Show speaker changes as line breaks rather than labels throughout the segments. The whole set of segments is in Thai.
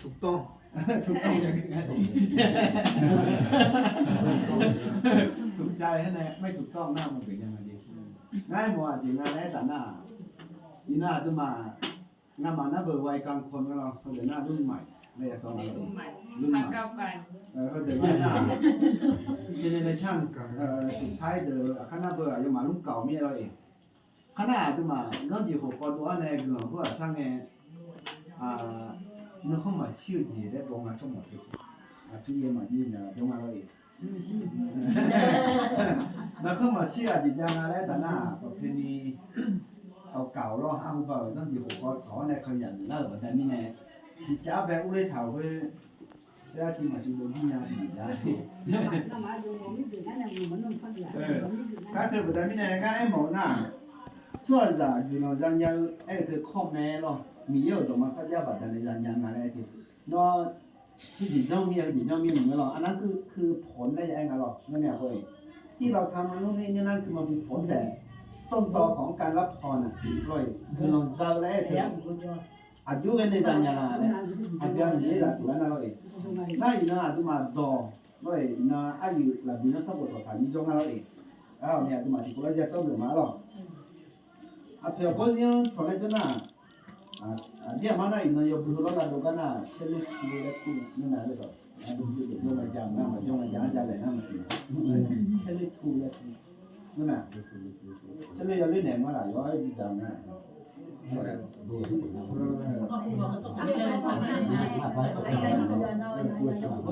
ถูกต้องอย่างนั้นถูกใจให้แน่ไม่ถูกต้องหน้ามันเป็นยังไงดีง่ายหมดจริงนะแต่หน้าอีหน้าจะมาหน้ามาหน้าเบอร์ไวกลางคนก็เราเขาเดี๋ยวหน้ารุ่นใหม่ไม่อยากสอนอะไรรุ่นใหม่
พักเก้ากัน
เขาเดี๋ยวหน้าเจเนเรชั่นสุดท้ายเดี๋ยวข้างหน้าเบอร์ยังมารุ่นเก่ามีอะไรเองข้างหน้าจะมาเรื่องที่หกตัวในเรื่องพวกสร้างเองnó không mà siêu gì đấy bông là trong một cái chú em mà đi là trong mà rồi nó không mà siêu gì ra là đấy ta na có khi điเอาเก่าเราห้ามเปิดตั้งที่ผมก็ขอในขยันเลิกแบบนี้ไงสิจ้าแบบอุ้ยเถาเว้ยแล้วที่มาชูบนที่นาดีได้ถ้าเธอแบบนี้ไงก็ไอ้หมอน่ะช่วยจะอยู่ในจังยังไอ้เธอข้อแม่หรอมีเยอะตัวมาสักยาบาดในจังยังอะไรที่นอที่จิตเจ้ามีจิตเจ้ามีเหมือนเราอันนั้นคือผลได้ยังไงหรอนั่นเนี่ยเว้ยที่เราทำมันนู่นนี่นั่นคือมันเป็นผลแต่ต้นตอของการรับพรน่ะร่อยคือเราเจอแล้วเถอะอายุกันในจังยังอะไรอายุนี้แหละตัวนั้นร่อยได้ยินนะตัวมาดอร่อยนะอายุหลับดีนะสักตัวผ่านนี้จงอะไรเนี่ยตัวมาที่เราจะสอบเดี๋ยวมาหรอกเผื่อคนยังถอนได้นะเดี๋ยวมาหน่อยนะยกดูแล้วเราดูกันนะเชื่อถือแล้วกูนี่นะเลยต่อดูดูดูมาจังนะมาจงมาจังจังเลยนะมันสิเชื่อถือแล้วนี่นะเชื่อเลยยังเล่นไหนมาล่ะย้อยจังนะเขา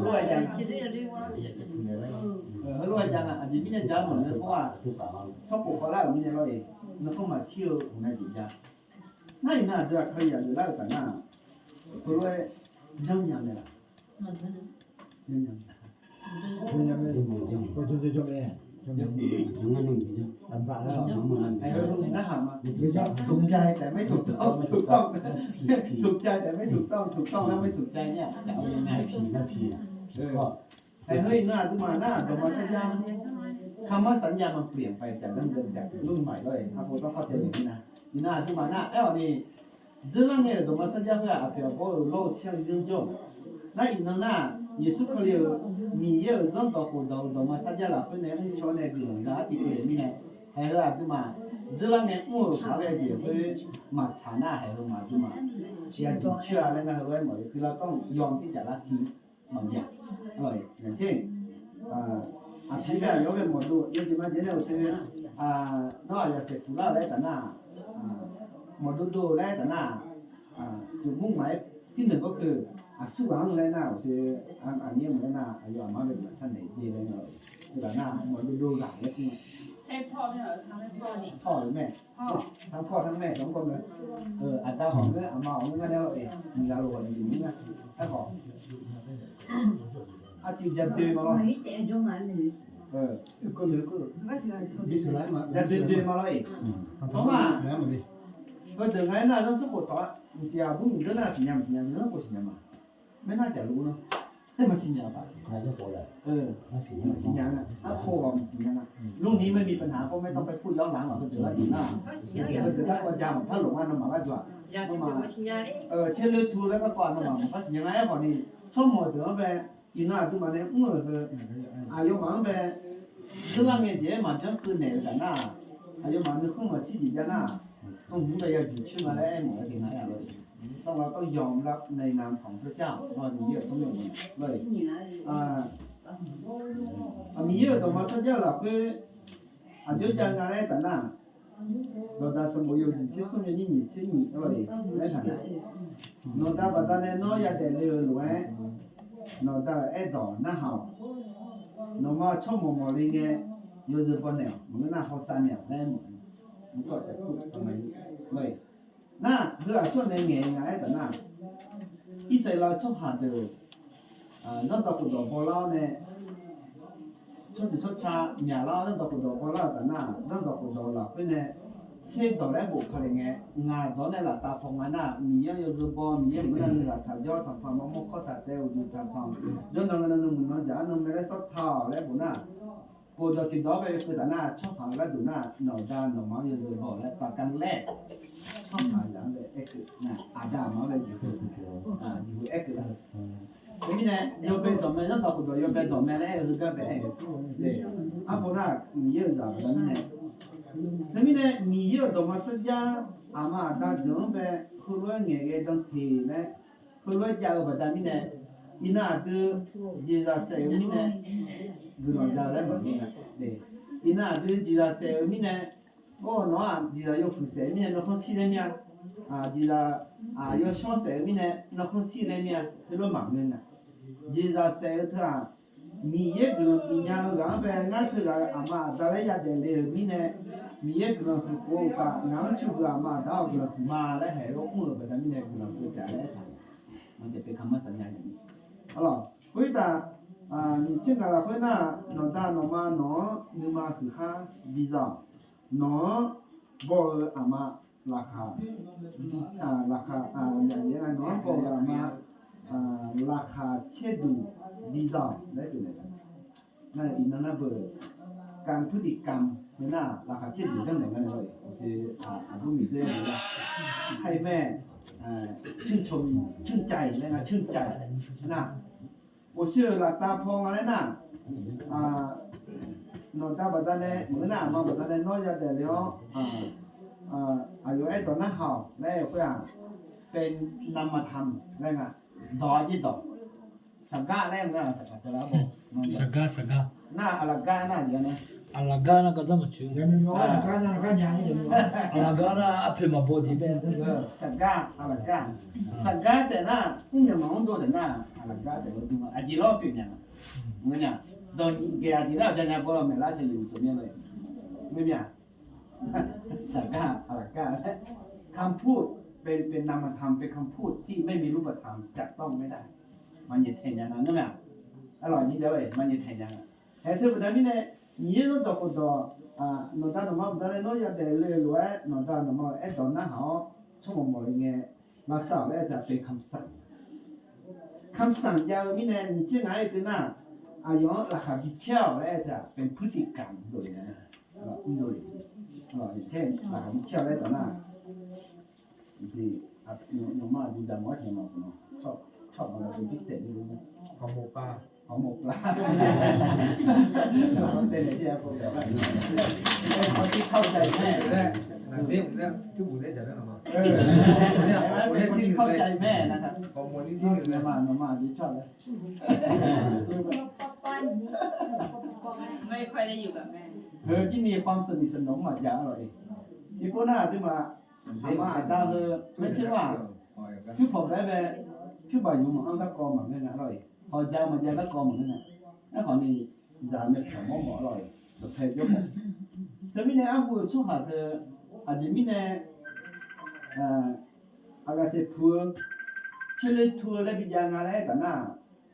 รวยจังเขารวยจังอ่ะอาจจะไม่ได้จังเหมือนเพราะว่าชอบปลูกเขาไล่แบบนี้เลยแล้วก็มาเชื่อในจิตใจ那你那这可以啊，就那个那，不过扔下来了，扔下来，我就咩，办法แล้วไอ้เรื่องนะฮะมาถูกใจแต่ไม่ถูกต้องถูกใจแต่ไม่ถูกต้องแล้วไม่ถูกใจเนี่ยจะเอายังไงไอ้เฮ้ยหน้าดูมาหน้าตัวมาสัญญาคำว่าสัญญามันเปลี่ยนไปจากดั้งเดิมจากรุ่นใหม่เลยครับผมต้องเข้าใจอย่างนี้นะ你那就嘛那你这两个都么参加个啊？不要搞老乡人种，那你能那你是可以你也扔到活动都么参加了，本来我瞧那个那地里面，还是啊对嘛？这两个我查来的会嘛查那还是嘛对嘛？现地区啊那个还会嘛，给他讲养的家那地嘛呀，哎，年轻平常有个么多，有什么现在有些那也是出来的那。มาดูแล้วแต่หน้าจุดมุ่งหมายที่หนึ่งก็คือสู้หวังแล้วหน้าคืออันนี้เหมือนหน้าอายุมาเป็นสั้นไหนดีเลยเนาะคือหน้ามาดูหลังแล้วที่
ให้พ่อเนี่ยทำให้พ่อนี่
พ่อหรือแม่ทั้งพ่อทั้งแม่สองคนเลยอัตราของเนี่ยมาของเงี้ยแล้วมีเราหลงอยู่นี่นะถ้าของจริงจะดูมาหรอก็เลยก็มีสิ่งอะไรมาจะดูมาเลยเพราะว่าก็ถึงไงน่ะต้องสปอร์ตต่อมีเสียบุ้งเรื่องน่ะสิ่งยังเรื่องก็สิ่งยังมาไม่น่าจะรู้เนาะแต่มันสิ่งยังป่ะน่าจะพอแล้วสิ่งยังอ่ะพ่อว่ามันสิ่งยังอ่ะลูกนี้ไม่มีปัญหาก็ไม่ต้องไปพูดย้อนหลังหรอกก็เจอแล้วดีหน้าแต่ถ้าว่าจำถ้าหลงว่าน้องหมาก็จะเช่นเลือดทูแล้วก็ก่อนน้องหมาก็สิ่งยังไงก่อนนี่ชอบหมดเดี๋ยวไปอีน่าตัวมันเนี่ยอายุมันไปเรื่องเงี้ยเดี๋ยวมันจะคืนไหนกันน่ะอายุมันนึกขึ้นมาสิดีจ้ะน่ะต้องหูไปอยู่ชื่อมาแล้วหมอที่ไหนอ่ะเลยเราต้องยอมรับในนามของพระเจ้าว่ามีเยอะสมบูรณ์เลยมีเยอะตัวมาสักเยอะหรอกคืออายุจังอะไรแต่น่ะเราได้สมบูรณ์ที่สมบูรณ์นี่ที่นี่เลยไม่ทันเราได้บัดนั้นน้อยแต่เร็วรวยเราได้ไอ้ดอกน่าหาเรามาชอบมองเลยไงยูจะปนเนี่ยมันน่าเขาสั่นเนี่ยได้หมดมันก็จะพูดทำไมเลยน่าคือส่วนในเงี้ยไงแต่น่าที่ใส่เราชอบหาเดือนั่นตะกุดดอกบัวเราเนี่ยชอบชดชาหยาเรานั่นตะกุดดอกบัวเราแต่น่านั่นตะกุดดอกเราเป็นเนี่ยเส้นดอกแรกบุกเขาเลยไงงาดอกเนี่ยละตาพองมันน่ะมีเยอะเยอะจะบ่มีเยอะเหมือนกันละถ้ายอดทำฟังมะม่วงข้อตัดเต้าดูทำฟังย้อนนั่งนั่งมึงนั่งจ้านั่งไม่ได้สักท่าแล้วบุญน่ะโก ကိုတော့ဒီတော့ပဲကတနာချောက်ခါလာဒုနာနော်ဒါနော်မောင်ရစဘောလဲပကန်လဲချောက်ခါလာတဲ့အဲ့ကနာအာဒါမောင်လဲဒီကိုအာဒီကိုအဲ့ကလာဒီနေ့ရောပဲတော့မယ်တော့ကတော့ရောပဲတော့မယ်လဲရကပဲအဲ့အပေါ်နာရစားဗမ်းနေဒီနေ့မီရတော့မစကြအမဒါတော့ပဲခုလွငယ်ရဲ့တော့ထေလဲခုလွကြောက်ဗဒမီနဲ့ဒီနာတူဂျေဇာဆေမီနဲ့ဒီတော့ဇာလဲမင်းနဲ့ဒီနာတူဂျေဇာဆေမီနဲ့ဘောနော်ဂျေဇာရုပ်ဖူဆေမီနဲ့တော့စီလဲမြာဂျေဇာရောရှောဆေမီနဲ့တော့စီလဲမြာဒီလိုမှမင်းနဲ့ဂျေဇာဆေထားမီရဲ့ဒူပညာကပဲငါ့ကအမဒါလည်းရတယ်လေမီနဲ့မီရဲ့ကလကိုကငါ့ချူကအမတော့ကလမာလဲဟဲ့တော့မှုပဲဒါမီနဲ့ကလကိုပြလဲมันจะเป็นคำมั่นสัญญาอย่างนี้alors คุยตานี่เช่นกันละคุยน่ะนอตานอมาเนาะนึมาคือค่าวีซ่าเนาะบ่อามาราคาราคาอย่างนี้เนาะบ่อามาราคาเช็ดดูวีซ่าได้ตัวไหนกันนั่นอีนั่นน่ะเบอร์การพฤติกรรมเนี่ยน่ะราคาเช็ดดูจังไหนกันเลยโอเคผู้มีเรื่องนะให้แม่ชื่นชมชื่นใจนะชื่นใจนะ我是拉大พองอะไรนะนอนตาบัดนั้นเหมือนน่ะมาบัดนั้นน้อยจะแต่แล้วอายุไอ้ตอนนั้นเขาแล้วเพื่อเป็นนำมาทำอะไรนะดอที่ดอกสังกะแรกนะสังกะจะรับบอก
สังกะ
หน้าอลังกาหน้าเดียวนะ
알라가나 가다 맞죠. 알라가나 앞에 막 보지 배.
สังกะอลังกาสังกะแต่น่ะผู้ยังมองตัวแต่น่ะอลังกาแต่ว่าดูอาจิโร่เปลี่ยนอย่างเงี้ยตอนแกอาจิโร่จะเนี่ยพอเราไม่ละใช้อยู่ตัวเนี้ยเลยไม่มีอ่ะสังกะอลังกาคำพูดเป็นนามธรรมเป็นคำพูดที่ไม่มีรูปธรรมจับต้องไม่ได้มันจะแทนอย่างนั้นนะอร่อยนี่เดียวเลยมันจะแทนอย่างนั้นแต่ถ้าแบบนี้เนี่ยนี่เราต้องก็นอนตาหนูมาตอนนี้น้อยจะเดินเลยรวยนอนตาหนูมาไอ้ตอนนั้นเขาชั่วโมงอะไรเงี้ยมาสอบแล้วจะเป็นคำสั่งยาวนี่เนี่ยนี่เช่นไหนเป็นน่ะอายุราคาพิเศษแล้วจะเป็นพฤติกรรมโดยนะโดยเช่นราคาพิเศษแล้วตอนนั้นจีหนูมาดูดามอสเนี่ยมาคุณชอบอะไรเป็นพิเศษไม่รู้นะ
ของหมูป่า
ของหมกปลาเป็นอะไรที่เราพูดแบบคนที่เข้าใจแม่
นี่ผมเนี่ยที่ผมได้จากนั่นมา
เป็นคนที่เข้าใจแม่นะครับ
ฮอร์โมนที่ที่หนึ่งเลย
มาที่ชอบเลย
ไม่ค่อยได้อยู่กับแม่
ที่มีความสนิทสนมมาอย่างอร่อยที่พวกน่าที่มาอาตาเลยไม่ใช่ว่าพี่ผมได้ไปพี่บ่าวอยู่มาอังตะกอมาเนี่ยอร่อยพอเจ้ามาเจ้าตะกอมาเนี่ยแล้วคนนี้จานเนี่ยผมบอกอร่อยแบบเผ็ดเยอะหมดแต่ไม่แน่akuชอบหาเธออาจจะไม่แน่อาการเสพทัวเชื่อเลยทัวแล้วพิจารณาแล้วแต่น่ะ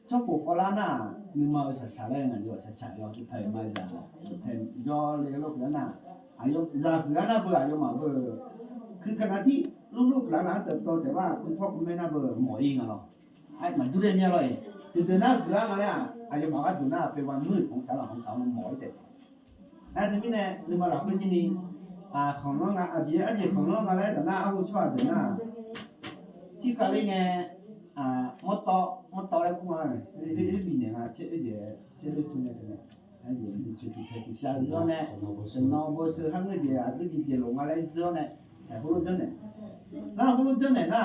ชอบปลูกกอลาน่ะนึกมาช้าๆแล้วงั้นอยู่ช้าๆแล้วที่ไทยมาจ้ะไทยย่อเลยลูกแล้วน่ะอายุจะเผื่อน่ะเบื่ออายุมาเบื่อคือขณะที่ลูกๆหลานๆเติบโตแต่ว่าคุณพ่อคุณแม่น่าเบื่อหมอเองอ่ะเนาะไอ้มันดูเรื่องนี้เลยคือน่าเบื่อมาแล้วอายุมาก็ดูน่าเป็นวันมืดของสารของเขาหมอเด็กแต่ทีนี้เนี่ยนึกมาหลับเป็นที่นี่ของน้องอ่ะอาจีของน้องมาแล้วแต่หน้าเอาชอบแต่หน้าที่เขาเรียกไงมดต่อแล้วกูมาที่ปีเนี่ยเชื่อเรื่องทุนเนี่ยเนี่ยไอ้เรื่องที่ชื่อที่ที่ชาติแล้วเนี่ยฉันน้องบอกสื่อข้างเดียวที่จะลงมาแล้วเสื้อเนี่ยแต่คนรู้จักเนี่ยน้าคนรู้จักเนี่ยน้า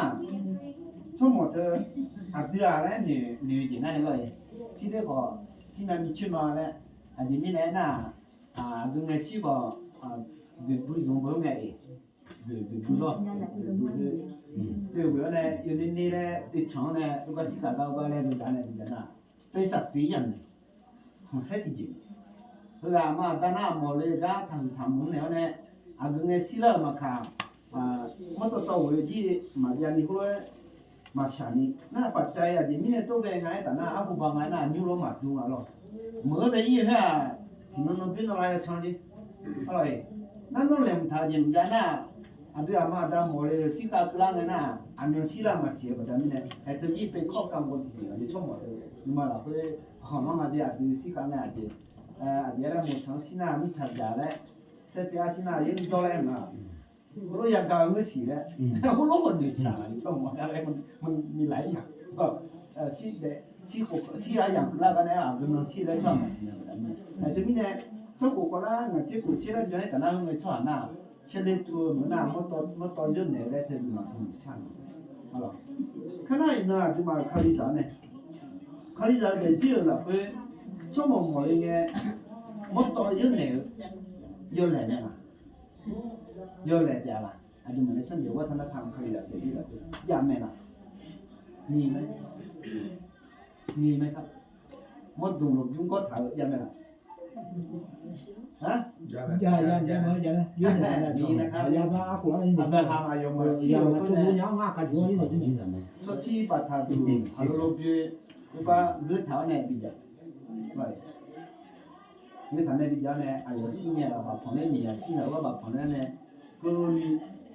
ช่วงหมดเธอเดืออะไรเนี่ยเดี๋ยวนั่นเลยสิ่งที่เขาที่มันมีชื่อมาแล้วอาจจะมีแน่น่ะตรงนี้ชื่อว่าde prison bon mais de boulot de bữa này yêu đến đi này đi chọn này lúc đó xí cả bao này được cái này bây giờ xí nhận không sai thì gì thôi là mà ta nào mà lấy ra thằng muốn nếu này cái này xí là mà cả mất tàu rồi gì mà giờ đi coi mà sáng đi na bắt chạy à thì mình này tôi về ngay ta na aku bang ngay na nhiều lắm mà đúng rồi mới về gì ha thì nó biết nó lại chọn đi rồiนั่นนั่นแหละมันทำยังไงนะอันที่อามาดามโมเลสิกากลางนะอันนี้สิรามาเสียแบบนี้เนี่ยไอ้ที่ยี่เป็นข้อกังวลที่อันนี้ชอบหมดเลยนี่มาละเพื่อของน้องอาจจะดูสิกางเนี่ยอาจจะ အဒီရမို့ချောင်းစနာမိချာကြလဲဆက်ပြစနာရင်တော်လဲမှာဘလို့ရကောင်ဝစီလဲဘလို့ကနေချာတယ်တော့မလည်းมันมีหลายอย่างก็စီတဲ့စီကိုစီအយ៉ាងလာကနေအဘယ်လိုစီလဲချောင်းမစီရတယ်အဲဒီမိနဲ့ချောကိုကလာငါချေကိုချေရပြန်တနာငါချောနာချေလေတူမနာမတော်ရုံနဲ့လဲတဲ့မှာဘူးဆန်းဟုတ်လားခဏရနာဒီမှာခါရီတာနဲ့ခါရီတာပဲကြည့်ရလားပဲချောမမော်ရင်းမတော်ရုံနဲ့ရုံနဲ့လားရုံနဲ့ကြလားအဲဒီမှာလည်းစံရဝတ်နာခံခါရီတာပဲကြည့်လားရမယ်လားมีไหมครับมดดูหลบยุงก็ถ่ายยังไงล่ะฮะ
ရပါ
ရမရရွေးနေတာရပါအခုအင်း
အဘဟာမယုံမစီ
ရ
ရော
မ
ကို
သူ
နေ
ညောင်းငါကကြောရင်းနေကြည့်စမ်းမယ်
ဆိုစီပါတာတူအလိုပြေဒီပါဂတ်ထောင်းနေပြီကြဟုတ်ဒီထောင်းနေပြီကြနဲ့အယောစီညာပါဖုန်နေနေရစီနာဘာဖုန်နေကိုနီ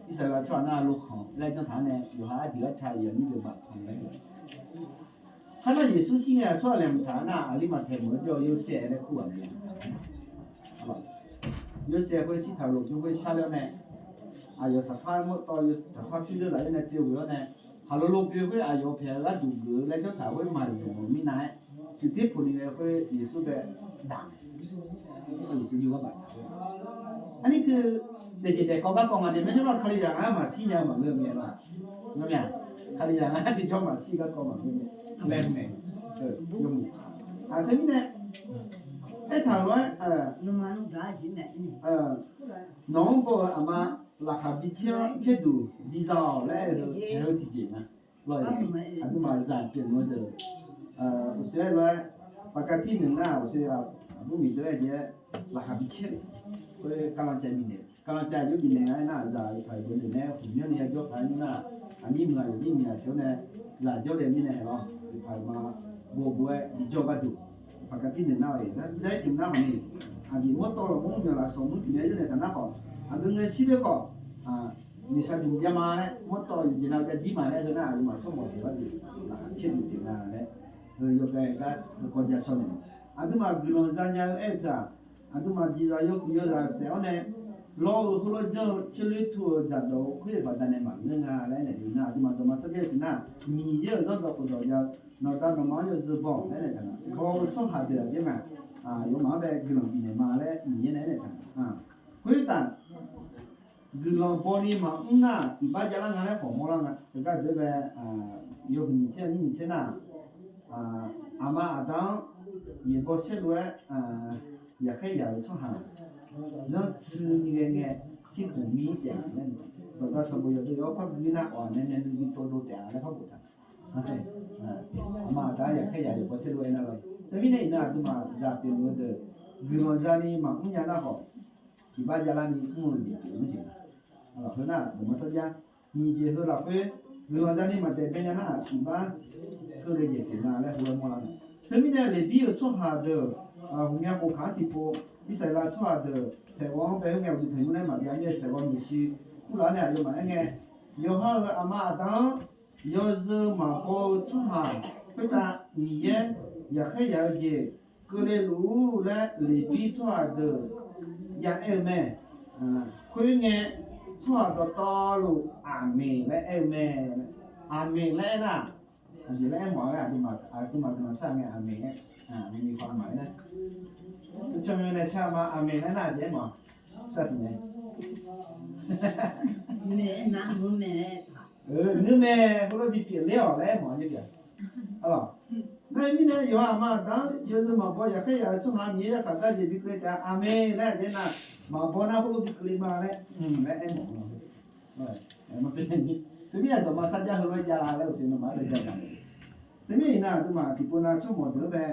ဣစရာချွာနာလို့ခေါ်လိုက်တော့ထားနေယူဟာဒီကချာရနီလိုပါဖုန်နေခဏယေရှုစီညာဆောလမ်ဌာနာအလီမထေမောကြောရုပ်ဆဲတဲ့ခုအမြန်ဟုတ်ရုပ်ဆဲကိုစီထားလို့ယူကိုရှာလို့နဲ့အယောစဖာမတော်ရုပ်စဖာပြလို့လည်းနဲ့တေဝရနဲ့ဟာလိုလိုပြေကိုအယောဖဲလာဒူဂလည်းတော့ထားဝဲမာရီမိနိုင်စစ်တေပူနေကိုယေရှုတဲ့ဒါယေရှုယူပါအနိကတဲ့ကောကကောမှာဒီမင်းတို့ခလေးရငါမှာစီညာမှာလို့မြင်လားမမြင်ခလေးရငါဒီကြောမှာစီကကောမှာမြင်လဲနေယုံအဲ့ဒီနဲ့အဲ့ထားတော့
နမနုဒါချင်းနဲ့
နောင်ပေါ်အမလာခဘီချာချက်တူဒီဇာလဲလို့ကြည့်ကြည့်နော်လောအဒူမာဇာပြင်လို့တယ်ဥစဲလွယ်ပကတိနေတာဥစဲအဘူမီတဲ့ရဲ့လာခဘီချက်ကိုကလာချင်နေကလာချင်ယူဒီနေနာဇာဖိုင်လို့နေခုညနေကြောဖိုင်နာအနိမလာဒီမီယာဆိုနေလာကြောတယ်မိနေဟောဒီဖိုင်မှာဘောဘွဲဒီကြောဘတ်တူပကတိနေတာရဲ့ဒါတင်နာမနေအဒီမတော်လို့မလာဆုံးမှုဒီနေနဲ့တနာခေါ်အဒုငယ်ရှိတဲ့ကောဒီစားဒီဂျမာနဲ့မတော်ဒီနောက်ကကြီးမာနဲ့ဆိုတော့ဒီမှာဆုံးမတယ်ဘာဒီလာချစ်တယ်နာနဲ့ယောဂဲကကိုကြဆုံးနေအဒုမှာဂီလွန်ဇာညာအဲ့ဒါအဒုမှာဒီဇာယောကယောဇာဆေအောင်နဲ့လောဟိုလိုကြောချလီထူဇာတော့ခွေးပါတနဲ့မှာငါလည်းနဲ့ဒီနာဒီမှာတော့မစတဲ့စနာမီရောတော့တော့ကြောနော်တော့မရောဇဘောနဲ့ကနာဘောချောဟာတယ်ဒီမှာယောမာပဲဂီလွန်ပြီးနေမှာလည်းမြင်နေတဲ့ခွေးတန်ဒီလောပေါ်နေမှာနာဒီပါကြလာငါလည်းပေါ်မောလာငါဒါကတည်းကယောဂီချင်းနင်းချနာအမအတောင်းရေပေါ်ဆက်လွယ်ရခိုင်ရချဟာနော်စနေငယ်စီကူမီတဲ့နဲ့တော့စဘောရတော့ဖတ်ပြီးနာအော်နဲ့နဲ့ဒီတိုတိုတဲ့လည်းဖတ်ဖို့တာဟုတ်အမဒါရခိုင်ရပေါ်ဆက်လွယ်နေတော့တမီးနေနာဒီမှာဇာတင်လို့ဒီလိုဇာနေမှာအညာနာဟောဒီပါကြလာနေမှုတွေလို့ကြည့်alors hena masaja ni je ho la pe lo za ni ma te pe na ti ba ko le je na le ho mo la te mi ne le bi o cho ha de hu nya ko kha ti po ni sai la cho ha de se won pe hu nya bu thi ne ma ya ne se won ni shi ku la ne yo ma nge yo ha ama ta yo zu ma po cho ha pe ta ni ye ya khe ya je ko le lu le bi cho ha de ya e me ko ngeချောတော့တော်လို့အာမင်လဲအဲ့မဲအာမင်လဲနာဒီလဲမော်လာဒီမှာဒီမှာဆက်နေအာမင်နဲ့မီความหมายนะสุชมในชามาอาเมนนั่นน่ะเดี๋ยวหมอဆက်စနေ
မဲနာမမဲ
နမဲဘလို့ဒီပြလဲော်လဲမော်ညပြအဲ့တော့နိုင်မင်းနဲ့ယောအမတာယောဇမဘောရခေရချုံဟာမြေရခတာဒီပြကြအာမင်လဲတဲ့နာမဘောနာဘလို့ဒီကလေးမလဲလဲအဲ့မော်ဟုတ်မပြင်းနေသူပြတော့မစကြဟလို့ကြာလာလဲဦးစင်းမလဲကြာတာဒီနေ့နာဒီမှာဒီပနာချုံမော်တို့ပဲ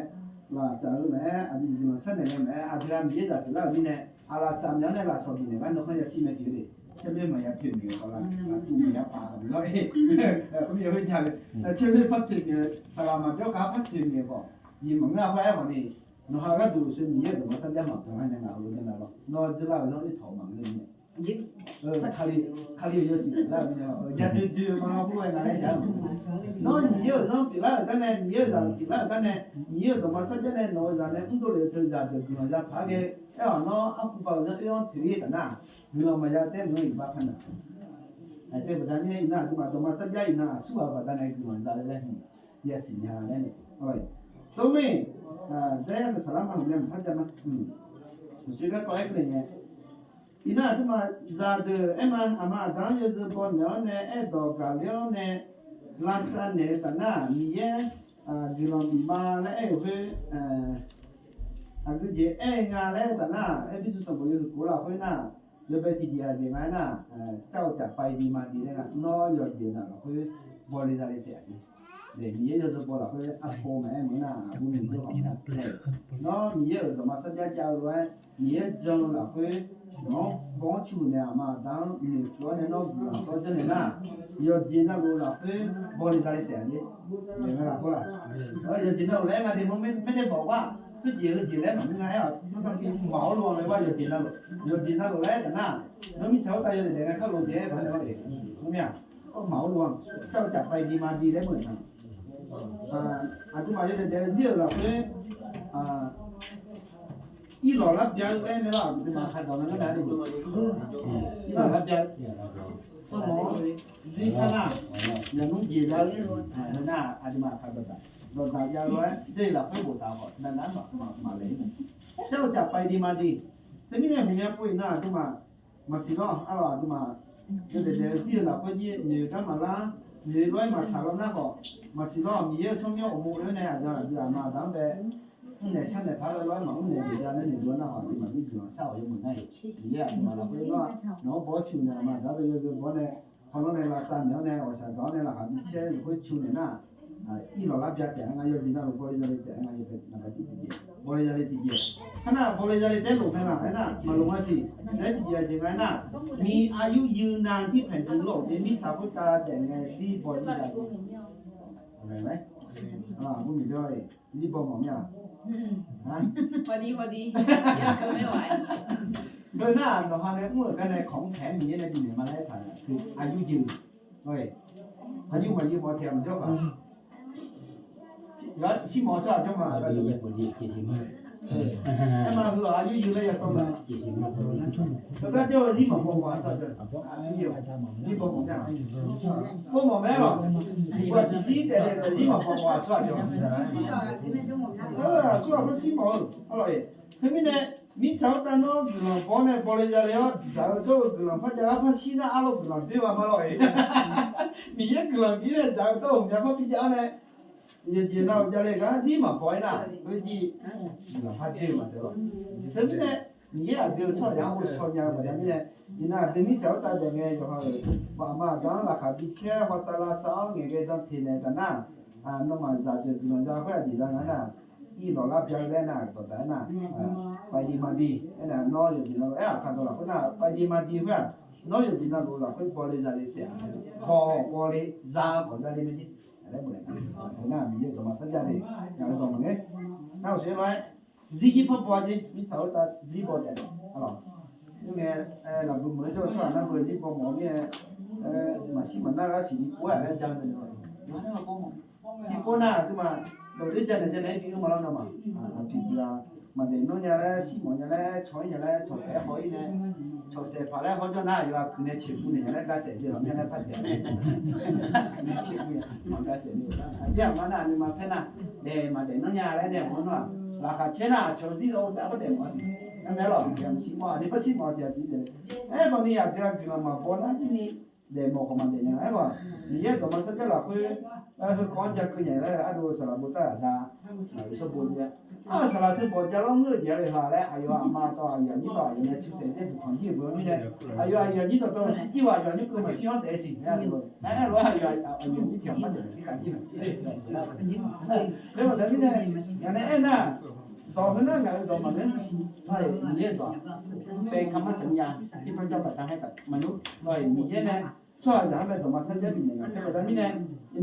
လာကြလို့မဲအဒီဒီမှာဆက်နေလဲအဒရာမြေတာဒီလောက်ဒီနဲ့အလားစံမြောင်းနဲ့လာဆော်ပြီးနေဘာတော့ခရရှိမဲ့ဒီလေချက်လေးမရဖြစ်နေဟောလားသူမရပါဘူးလို့အေးဘုရားဝိချာလေချက်လေးပတ်ဖြစ်နေဆရာမပြောကားပတ်ဖြစ်နေပေါ့ဒီမငါခွဲဟောနေနော်ဟာကတူစင်မြေတော့မစကြမှာဘာနဲ့ငါလို့နေတာပေါ့နော်ကြလာတော့ဒီထောင်မှာလည်းနေခါလီရစီလာပြီးတော့ဂျာတူမငါဘူးကလည်းကြာနော်ညို့ son pila kane miye za pila kane miye to ma sajja ne no za ne undo le to za de no za pha ge no aku ba za yo thi ta na no ma ya te no ba khana te ba ne ina tu ma to ma sajja ina su ba ta ne no za le ya sin ya ne oi to me ja sa salama ne pha ja ma su ga ko ai ne ina tu ma za de ema ama dan ye ze bo no ne do ga le ne la sa ne ta na mi ye di lo mi ma le we a gu je nga le ta na bi su so bo yo ko la hoi na yo be ti dia je nga na chao cha pai di ma di le na no yo je na ko bo le da le te ni de mi ye yo zo bo la ko a ko me mo na bu mi yo na no mi ye do ma sa ja ja lo mi ye jong la ko no có chủ nhà mà đang mình nói này nó có cho nên là giờ chỉ là luôn là cái bò đi ra đi tiền đi để mà làm có là giờ chỉ là lẽ mà thìไม่ได้บอกว่าcái gì lẽ mà ngay à nóทำกินเหมาลงเลยว่าgiờ chỉ là lẽแต่น่ะnóมีเสาตายเลยเข้าลงเจ๊ผ่านเขาเองรู้ไหมก็เหมาลงเจ้าจับไปดีมาดีได้เหมือนกันทุกมาจะเดี๋ยวเรียกเราคือ一老了别外面了，对吧？看到那个男的，一老了别，什么？人生啊，人农结交的，那阿弟妈看不到，老大家说这了会不打好，那嘛来呢？เจ้าจับไปดีมาดีแต่ไม่ได้ผมยังพูดนะทุกมาสิล้ออะไรทุกมาเดี๋ยวที่เราก็ยี่เนี่ยก็มาละเนี่ยร้อยมาสาวน่าก็มาสิล้อมีเยอะช่วงนี้โอ้โหเลยเนี่ยจะมาตั้งแต่เนี่ยฉันเนี่ยพาเราร้อยมาเนี่ยเดี๋ยวนั้นเนี่ยดูนะฮะที่มาที่ดูสาวยังเหมือนไงเนี่ยมาเราไปว่าน้องบอชูเนี่ยมาแล้วไปอยู่บอเนี่ยพอเราเนี่ยลาสันเนี่ยว่าสันเราเนี่ยละครับเช่นคนชูเนี่ยนะอีเรารับยาแต่งงานอยู่ที่นั่นเราบริจาคแต่งงานอยู่เป็นอะไรที่ดีบริจาคที่ดีขณะบริจาคแต่ลูกแม่มานะมาลงมาสิแต่ที่ดีจริงๆนะมีอายุยืนนานที่แผ่นดินโลกมีสาวพุทธาแต่งงานที่บริจาคอะไรไหมผู้มีด้วยที่บอกหมอเนี่ย
พอดีเยอะเกินไม่ไหว
โดยหน้าเราพาในเมื่อกันในของแถมมีในดินมาได้ผ่านคืออายุยืนเฮ้ยอายุมายืนหมอแถมเจ้าป่ะแล้วชิหมอเจ้าเจ้ามา
อายุยังพอดี75
ไอ้มาคืออายุยืนเลยอย่าส่งมา
75พอดี
แล้วก็เจ้าที่หมอบอกว่าเจ้าอายุที่บอกผมเนี่ยพวกหมอแม่หรอว่าที่แต่ที่หมอบอกว่าเจ้าส่วนก็ชิหมออร่อยคือไม่เนี่ยมีชาวตานอกุลปอนเนี่ยบริจาคแล้วชาวโจ้กุลพัชราพัชินาอาลูกุลเดี๋ยวมาเลยมีเยอะกุลมีเนี่ยชาวโจ้เนี่ยเขาพิจารณาเนี่ยเจนเอาจะเลยกันที่มาปล่อยนะเฮ้ยที่กุลพัชเดียวมาเถอะแต่ไม่เนี่ยมีเยอะเดียวชอบอย่างว่าชอบอย่างแบบนี้เนี่ยนี่นะเดี๋ยวนี้ชาวตาเด็กเนี่ยก็เขาบ้ามาดังราคาพิเศษเขาสละสาวเงี้ยก็ต้องทิ้งเนี่ยแต่น่ะน้องมาจากเด็กกุลจากเพื่อนดีจังนะอีหล่อรับใจได้น่ะต่อแต่น่ะไปดีมาดีน่ะน้อยอยู่ดีแล้วคันตัวละคนน่ะไปดีมาดีเพื่อนน้อยอยู่ดีนะรู้ละคนบริจาคเลยเสียบริจาคของจะได้ไม่ดีอะไรเหมือนกันน่ะมีเยอะตัวมาสัญญาดิอย่างตัวมันเนี่ยน่าเสียไว้ซีกีพับบัวจีมีสาวตาซีบอลเนี่ยอ๋อยังไงเราดูเหมือนจะชอบนั่นเบอร์ซีบอลหมอเนี่ยมาสิมันน่ารักสิดีกว่าแล้วจังเลยอยู่นั่นก็ที่พวกน่ะที่มาเราได้จะได้พี่ก็มาแล้วนะมาพี่จะมาเดินโน่นยังไงสิมอนยังไงช่วยยังไงช่วยแค่หอยเนี่ยช่วยเสียผ่านแล้วเขาจะน่าอยู่ว่าคืนนี้ชิบุเนี่ยยังไงก็เสียเดี๋ยวยังไงพัดเดี๋ยวคืนนี้ชิบุเนี่ยมันก็เสียเดี๋ยวมันน่ะนี่มาแค่น่ะเดี๋ยวมาเดินโน่นยังไงเนี่ยมันว่าราคาเช่นน่ะช่วยที่เราจะเอาเดี๋ยวมาสิไม่หรอกเดี๋ยวสิมอนี่ก็สิมอเดี๋ยวที่เดี๋ยวตอนนี้อยากเดี๋ยวกินมาพอนะที่นี่เดี๋ยวบอกเขามาเดี๋ยวยังไงวะนี่ก็มันสักจะหลักคือคือก่อนจะคืออย่างไรดูสลับบุตรดาสมบูรณ์เนี่ยสลับที่บอกจะลองเงื่อนเดี๋ยวเลยค่ะแล้วอายุมาต่ออย่างนี้ต่ออย่างนี้ชุดเสร็จเนี่ยของที่เบอร์นี่เนี่ยอายุอย่างนี้ต่อที่ว่าอย่างนี้คือมัน希望得สิ่งเนี่ยแล้วว่าอย่างนี้เพียงมันเดี๋ยวที่การที่แล้วแบบนี้เนี่ยอย่างนี้น่ะต่อขึ้นนั่นไงต่อมาเนี่ยมีเยอะต่อเป็นคำสัญญาที่พระเจ้าประทานให้กับมนุษย์เลยมีเยอะนะชอบจะให้เป็นต่อมาสัญญาเป็นยังไงแต่แบบนี้เนี่ย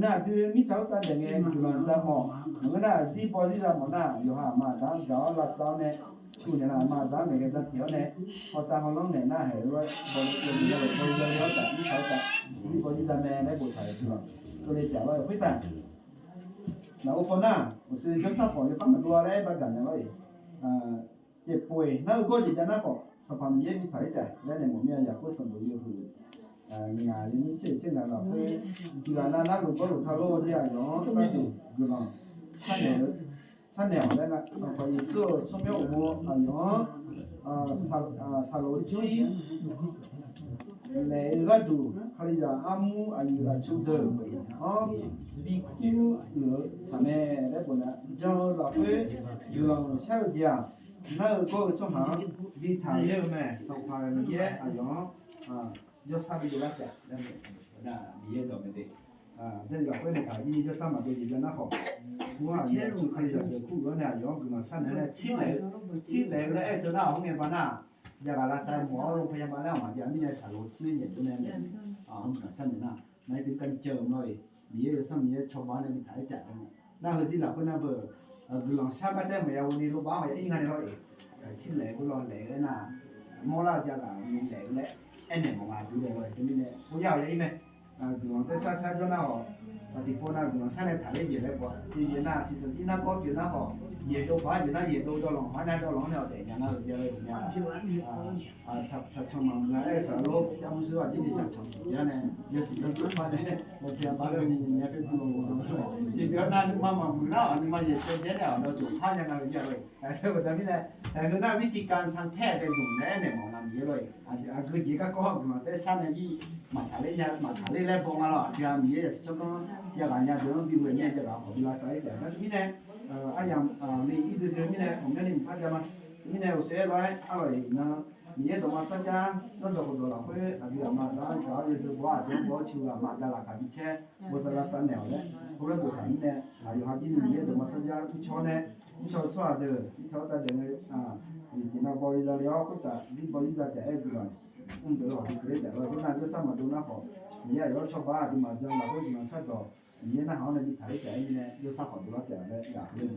น่ะคือมิชาวตาอย่างเงี้ยคือมันจะมองเหมือนน่ะซีพอที่จะมองน่ะอยู่ห่ามาดังจอลักษณะเนี่ยชูเนี่ยน่ะมาดังเนี่ยก็จะเที่ยวเนี่ยพอสร้างห้องเนี่ยน่ะเห็นว่าบริเวณนี้บริเวณนี้แต่มิชาวตาซีพอที่จะแม่ได้บุตรไทยคือก็เลยจะว่าคุยแต่ แล้วคนน่ะผมซื้อยศสัพพอจะปั้มมาดูอะไรบ้างกันอย่างไรเจ็บป่วยแล้วก็จะจะน่าก็สภาพมีมีถ่ายใจและในหมู่เมียอยากพูดสมบูรณ์อยู่คืองานนี้เช่นนั้นเราไปกีฬานั้นลูกก็ลูกทาโร่ที่อ่ะเนาะก็ดูดูเนาะท่านเนี่ยแล้วนะสภาพยิ่งสู้ช่วงนี้โอ้โหอ่ะเนาะซาโลจีเลยก็ดูเขาเรียกอามูอายุอาชุดเดิมอ๋อบีคูหรือสมัยแรกนะเจ้าเราไปอยู่ลองเช่าเดียนั่นก็ช่วงหาบีทางเยอะไหมสภาพมีเยอะอ่ะเนาะยศบิลาจ้ะนั่นน่ะมีเยอะต่อไปดิเดี๋ยวเราไปในการที่ยศมาดูดีกันนะขอว่าเนี่ยชุดเขาเรียกคู่กันเนี่ยย้อนกลับมาสั้นเนี่ยชิ้นเลยแล้วไอ้ตัวน่ะห้องเรียนบ้านน่ะอยากอะไรใส่หมอโรงพยาบาลแล้วมาเดี๋ยวมีเนี่ยสารชิ้นเนี่ยตัวนี้เนี่ยห้องสั้นเนี่ยนะไม่ถึงกันเจอหน่อยมีเยอะซ้ำมีเยอะชาวบ้านเนี่ยมีถ่ายจัดน่าคือสิเราคนน่ะเบอร์ดูลองชาบัดได้ไหมวันนี้ลูกบ้านมาอีกงานเลยชิ้นเลยก็ลองเลยนะมอลาจากอ่ะมีเลยเลยအဲ့နဲ့မှာဒူတယ်တော့ဒီနေ့ကိုရရည်မယ်ဒီတော့တက်ဆာကြောနာဟောဒီပေါ်နာဒီတော့ဆက်လက်ထားလေးကြည့်လဲပေါ့ဒီရနာစီစတီနာကောပြနာဟောရေတော့ဘာရနာရေတော့တော့လောဘာနာတော့လောတော့တယ်ညာနာကြရလို့ညာဆက်ချမမလာအဲ့ဆိုတော့တမှုစွာဒီဆက်ချမညာနဲ့ရစီတော့ပါတယ်ဘယ်ပြန်ပါလို့ညာပြဘူးလို့ဒီပြောနာမမမနာအနိမရေစဲတဲ့အောင်တော့သူဖားညာနာကြလို့အဲ့ဒါဒါမြင်တယ်ဒါကวิธีการทางแพทย์เป็นส่วนแน่เนี่ยมองมามีเลยคือจีก็ก็มาแต่ชั้นนี้มาทะเลเนี่ยมาทะเลแล้วพอมาแล้วที่มีเยอะสักอย่างอย่างเดิมที่เวียนเนี่ยจะเราขอเวลาใส่แต่แล้วที่เนี่ยอย่างมีอีกเดือนนี่เนี่ยผมเนี่ยพักจะมาที่เนี่ยเสียไว้อะไรนะมีเยอะตัวมาสักอย่างนั่นตัวคนเราเพื่ออะไรมาแล้วก็เรื่องว่าเรื่องว่าชิวมาได้ละกันที่เช่บริษัทสันแนวเนี่ยพวกเราบุคคลเนี่ยอยู่หาที่นี่มีเยอะตัวมาสักอย่างที่ชอบเนี่ยที่ชอบเดินที่ชอบแต่เดินဒီနာပေါ်ရည်လျောက်တာဒီပေါ်ရည်တဲ့အဲ့ဒီတော့တော့ဒီကလေးတော့ခုနကစမှာတော့နော်မြေရောချပါဒီမှာကြောင်းလာတော့ဒီမှာဆက်တော့မြေနာဟောင်းနေဒီထိုင်တယ်အဲ့ဒီနဲ့ရစခေါ်တော့တယ်လေဒါကလေး